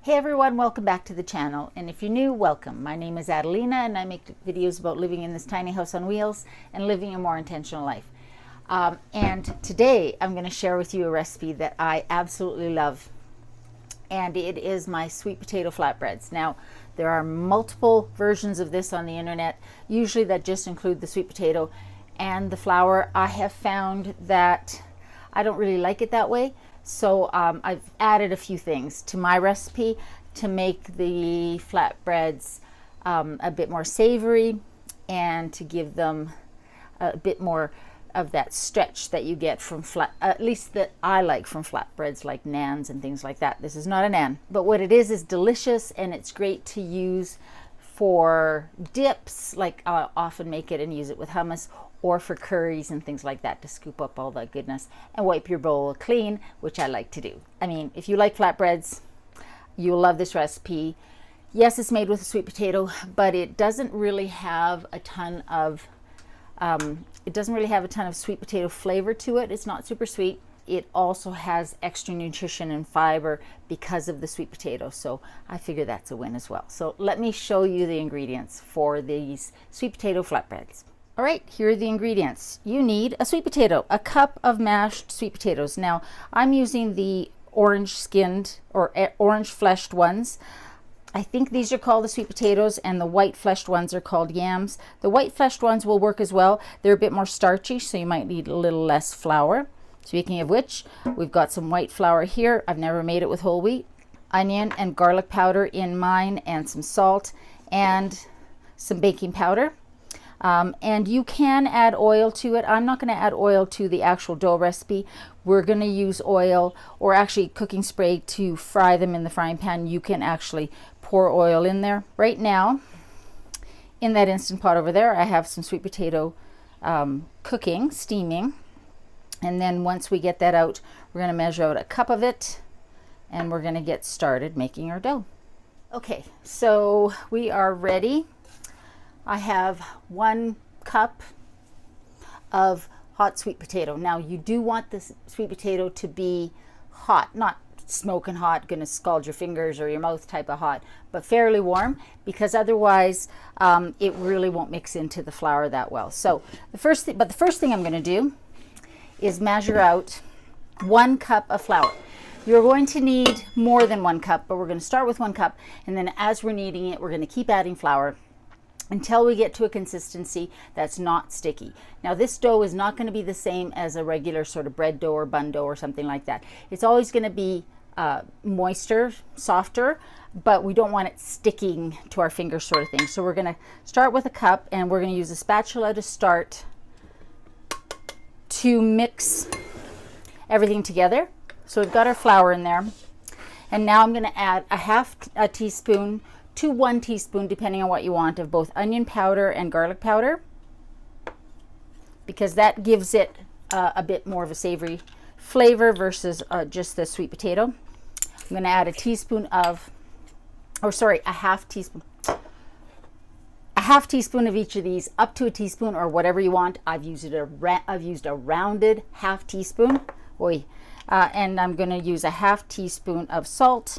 Hey everyone, welcome back to the channel, and if you're new, welcome. My name is Adelina and I make videos about living in this tiny house on wheels and living a more intentional life. And today I'm going to share with you a recipe that I absolutely love, and it is my sweet potato flatbreads. Now, there are multiple versions of this on the internet, usually that just include the sweet potato and the flour. I have found that I don't really like it that way. So I've added a few things to my recipe to make the flatbreads a bit more savory and to give them a bit more of that stretch that you get from at least that I like from flatbreads like naans and things like that. This is not a naan, but what it is delicious, and it's great to use for dips. Like I often make it and use it with hummus, or for curries and things like that to scoop up all that goodness and wipe your bowl clean, which I like to do. I mean, if you like flatbreads, you'll love this recipe. Yes, it's made with a sweet potato, but it doesn't really have a ton of sweet potato flavor to it. It's not super sweet. It also has extra nutrition and fiber because of the sweet potato, so I figure that's a win as well. So let me show you the ingredients for these sweet potato flatbreads. All right, here are the ingredients. You need a sweet potato, a cup of mashed sweet potatoes. Now, I'm using the orange skinned or orange fleshed ones. I think these are called the sweet potatoes, and the white fleshed ones are called yams. The white fleshed ones will work as well. They're a bit more starchy, so you might need a little less flour. Speaking of which, we've got some white flour here. I've never made it with whole wheat. Onion and garlic powder in mine, and some salt and some baking powder. And you can add oil to it. I'm not going to add oil to the actual dough recipe. We're going to use oil, or actually cooking spray, to fry them in the frying pan. You can actually pour oil in there. Right now, in that Instant Pot over there, I have some sweet potato cooking, steaming. And then once we get that out, we're going to measure out a cup of it, and we're going to get started making our dough. Okay, so we are ready. I have 1 cup of hot sweet potato. Now, you do want this sweet potato to be hot, not smoking hot, gonna scald your fingers or your mouth type of hot, but fairly warm, because otherwise it really won't mix into the flour that well. So the first thing I'm gonna do is measure out 1 cup of flour. You're going to need more than 1 cup, but we're gonna start with 1 cup, and then as we're kneading it, we're gonna keep adding flour until we get to a consistency that's not sticky. Now, this dough is not going to be the same as a regular sort of bread dough or bun dough or something like that. It's always going to be moister, softer, but we don't want it sticking to our fingers sort of thing. So we're going to start with a cup, and we're going to use a spatula to start to mix everything together. So we've got our flour in there, and now I'm going to add a teaspoon to 1 teaspoon, depending on what you want, of both onion powder and garlic powder, because that gives it a bit more of a savory flavor versus just the sweet potato. I'm going to add a half teaspoon of each of these, up to a teaspoon or whatever you want. I've used a rounded half teaspoon. And I'm going to use a half teaspoon of salt.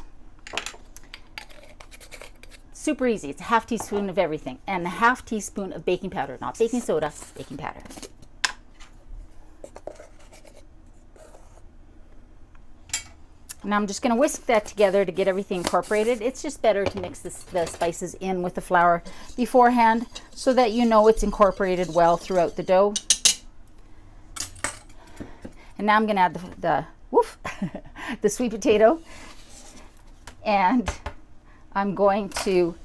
Super easy. It's a half teaspoon of everything, and a half teaspoon of baking powder, not baking soda, baking powder. Now I'm just going to whisk that together to get everything incorporated. It's just better to mix the spices in with the flour beforehand so that you know it's incorporated well throughout the dough. And now I'm going to add the sweet potato, and I'm going to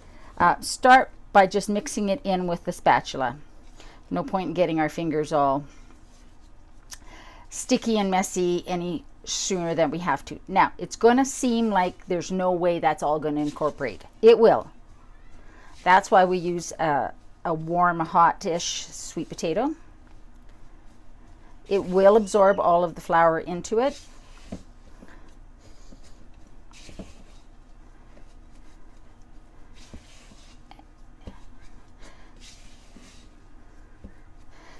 start by just mixing it in with the spatula. No point in getting our fingers all sticky and messy any sooner than we have to. Now, it's going to seem like there's no way that's all going to incorporate. It will. That's why we use a warm, hot-ish sweet potato. It will absorb all of the flour into it.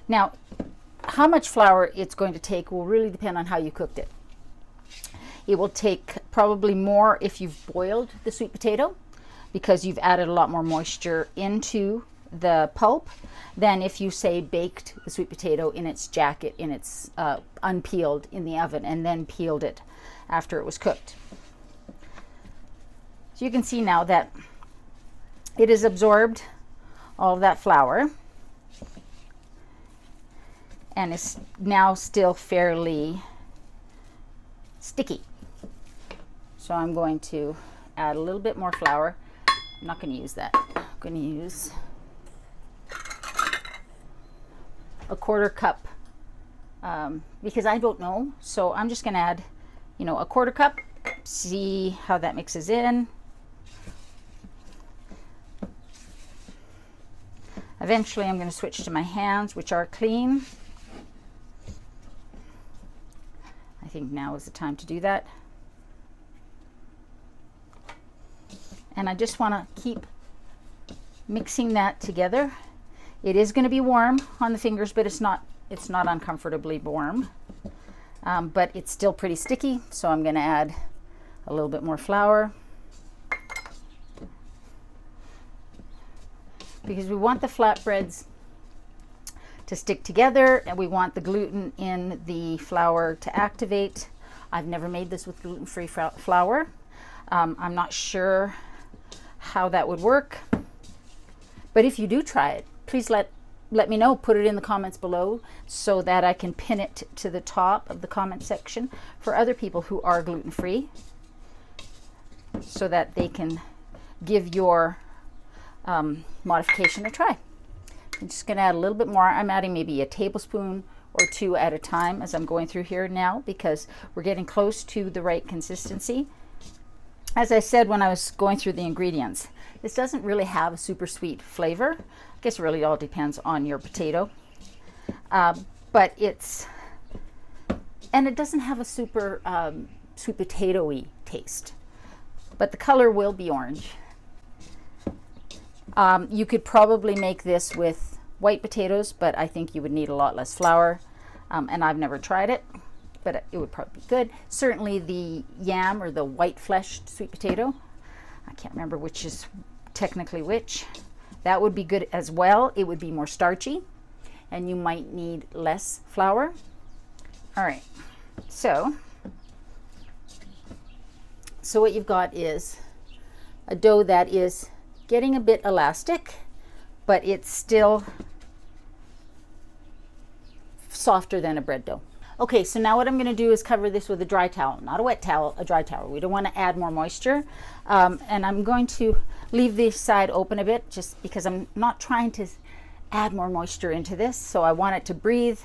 Now, how much flour it's going to take will really depend on how you cooked it. It will take probably more if you've boiled the sweet potato, because you've added a lot more moisture into the pulp than if you say baked the sweet potato in its jacket, in its unpeeled in the oven, and then peeled it after it was cooked. So you can see now that it has absorbed all of that flour and is now still fairly sticky. So I'm going to add a little bit more flour. I'm not going to use that. I'm going to use a 1/4 cup because I don't know. So I'm just going to add, you know, a 1/4 cup. See how that mixes in. Eventually I'm going to switch to my hands, which are clean. I think now is the time to do that. And I just want to keep mixing that together. It is going to be warm on the fingers, but it's not uncomfortably warm. But it's still pretty sticky, so I'm going to add a little bit more flour, because we want the flatbreads to stick together and we want the gluten in the flour to activate. I've never made this with gluten-free flour. I'm not sure how that would work, but if you do try it, please let me know. Put it in the comments below so that I can pin it to the top of the comment section for other people who are gluten-free, so that they can give your modification a try. I'm just going to add a little bit more. I'm adding maybe a tablespoon or 2 at a time as I'm going through here now, because we're getting close to the right consistency. As I said when I was going through the ingredients, this doesn't really have a super sweet flavor. I guess it really all depends on your potato. But it doesn't have a super sweet potato-y taste. But the color will be orange. You could probably make this with white potatoes, but I think you would need a lot less flour. And I've never tried it, but it would probably be good. Certainly the yam, or the white fleshed sweet potato, I can't remember which is technically which, that would be good as well. It would be more starchy and you might need less flour. All right, so what you've got is a dough that is getting a bit elastic, but it's still softer than a bread dough. Okay, so now what I'm going to do is cover this with a dry towel, not a wet towel, a dry towel. We don't want to add more moisture. And I'm going to leave this side open a bit, just because I'm not trying to add more moisture into this. So I want it to breathe,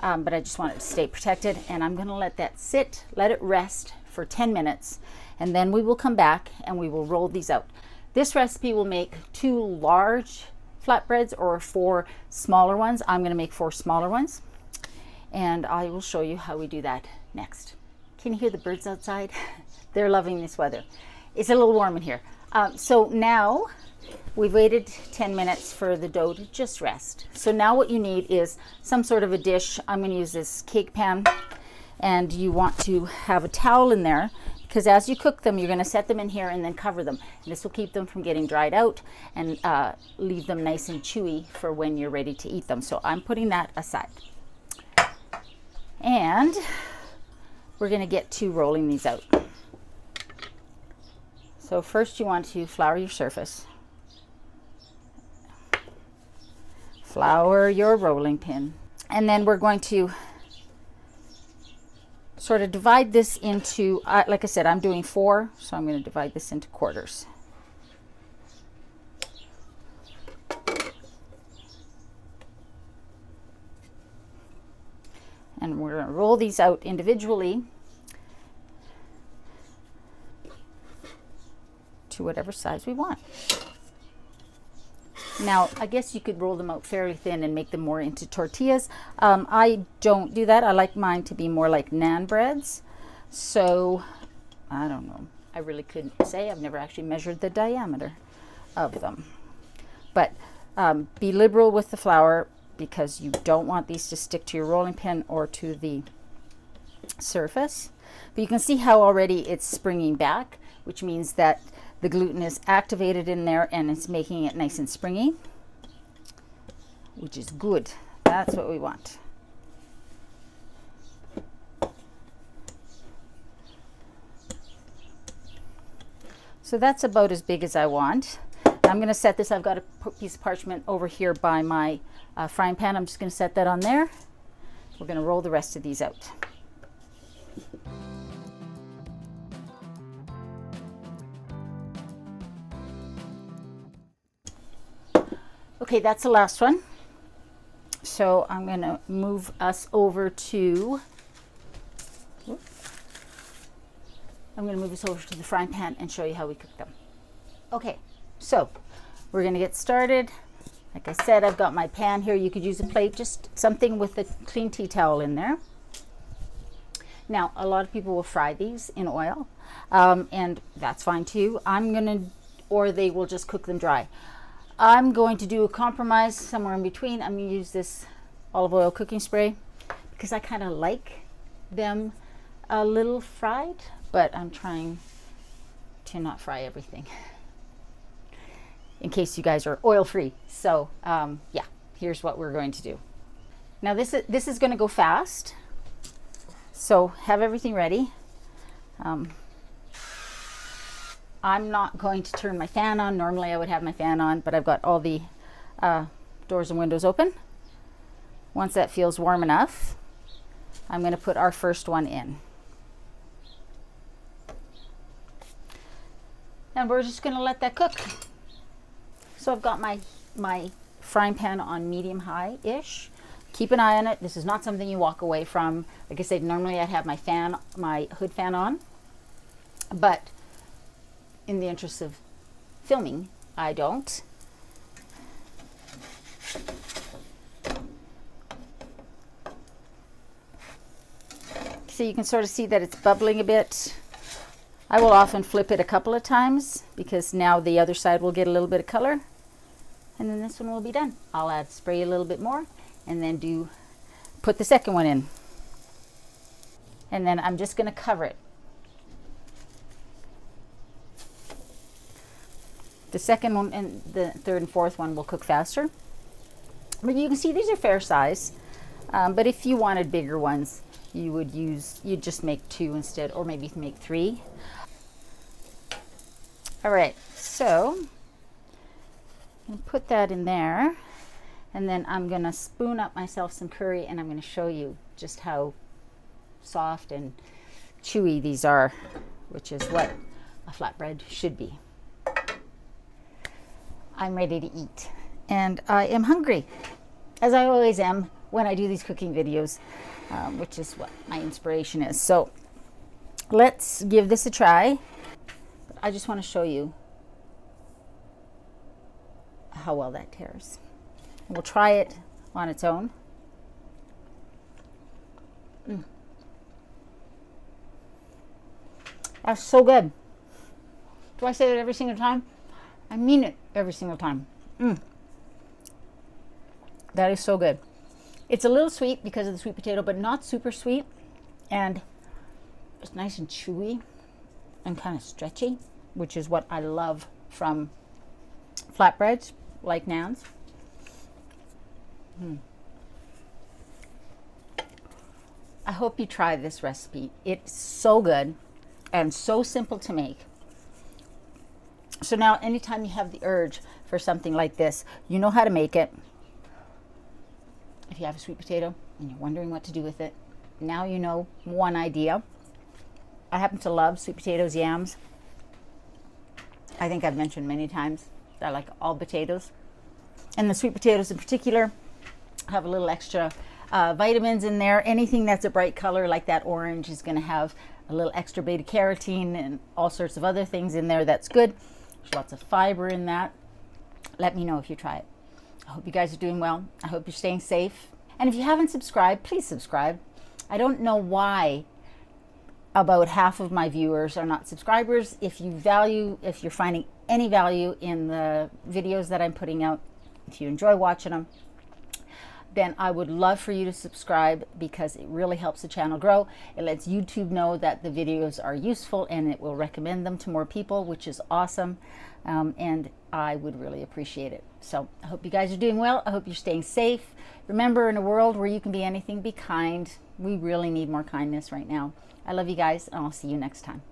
but I just want it to stay protected. And I'm going to let that sit, let it rest for 10 minutes. And then we will come back and we will roll these out. This recipe will make 2 large flatbreads or 4 smaller ones. I'm going to make 4 smaller ones, and I will show you how we do that next. Can you hear the birds outside? They're loving this weather. It's a little warm in here. So now we've waited 10 minutes for the dough to just rest. So now what you need is some sort of a dish. I'm going to use this cake pan, and you want to have a towel in there, because as you cook them, you're going to set them in here and then cover them. And this will keep them from getting dried out and leave them nice and chewy for when you're ready to eat them. So I'm putting that aside. And we're going to get to rolling these out. So first you want to flour your surface. Flour your rolling pin. And then we're going to sort of divide this into, like I said, I'm doing 4, so I'm going to divide this into quarters. And we're going to roll these out individually to whatever size we want. Now, I guess you could roll them out fairly thin and make them more into tortillas. I don't do that. I like mine to be more like naan breads. So, I don't know. I really couldn't say. I've never actually measured the diameter of them. But be liberal with the flour, because you don't want these to stick to your rolling pin or to the surface. But you can see how already it's springing back, which means that the gluten is activated in there and it's making it nice and springy, which is good. That's what we want. So that's about as big as I want. I'm going to set this, I've got a piece of parchment over here by my frying pan. I'm just going to set that on there. We're going to roll the rest of these out. Okay, that's the last one. So I'm going to move us over to, the frying pan and show you how we cook them. Okay, so we're going to get started. Like I said, I've got my pan here. You could use a plate, just something with a clean tea towel in there. Now, a lot of people will fry these in oil, and that's fine too. Or they will just cook them dry. I'm going to do a compromise somewhere in between. I'm going to use this olive oil cooking spray because I kind of like them a little fried, but I'm trying to not fry everything in case you guys are oil free. So yeah, here's what we're going to do. Now this is going to go fast, so have everything ready. I'm not going to turn my fan on. Normally I would have my fan on, but I've got all the doors and windows open. Once that feels warm enough, I'm going to put our first one in. And we're just going to let that cook. So I've got my frying pan on medium high-ish. Keep an eye on it. This is not something you walk away from. Like I said, normally I'd have my hood fan on, but in the interest of filming, I don't. So you can sort of see that it's bubbling a bit. I will often flip it a couple of times because now the other side will get a little bit of color, and then this one will be done. I'll spray a little bit more and then put the second one in, and then I'm just going to cover it. The second one and the third and fourth one will cook faster. But you can see these are fair size. But if you wanted bigger ones, you'd just make 2 instead, or maybe make 3. All right, so I'll put that in there, and then I'm gonna spoon up myself some curry, and I'm gonna show you just how soft and chewy these are, which is what a flatbread should be. I'm ready to eat, and I am hungry, as I always am when I do these cooking videos, which is what my inspiration is. So let's give this a try. I just want to show you how well that tears. We'll try it on its own. That's so good. Do I say that every single time? I mean it every single time. That is so good. It's a little sweet because of the sweet potato, but not super sweet. And it's nice and chewy and kind of stretchy, which is what I love from flatbreads like Nan's. I hope you try this recipe. It's so good and so simple to make. So now anytime you have the urge for something like this, you know how to make it. If you have a sweet potato and you're wondering what to do with it, now you know one idea. I happen to love sweet potatoes, yams. I think I've mentioned many times that I like all potatoes. And the sweet potatoes in particular have a little extra vitamins in there. Anything that's a bright color like that orange is going to have a little extra beta carotene and all sorts of other things in there. That's good. There's lots of fiber in that. Let me know if you try it. I hope you guys are doing well. I hope you're staying safe. And if you haven't subscribed, please subscribe. I don't know why about half of my viewers are not subscribers. If you're finding any value in the videos that I'm putting out, if you enjoy watching them, then I would love for you to subscribe, because it really helps the channel grow. It lets YouTube know that the videos are useful, and it will recommend them to more people, which is awesome. And I would really appreciate it. So I hope you guys are doing well. I hope you're staying safe. Remember, in a world where you can be anything, be kind. We really need more kindness right now. I love you guys, and I'll see you next time.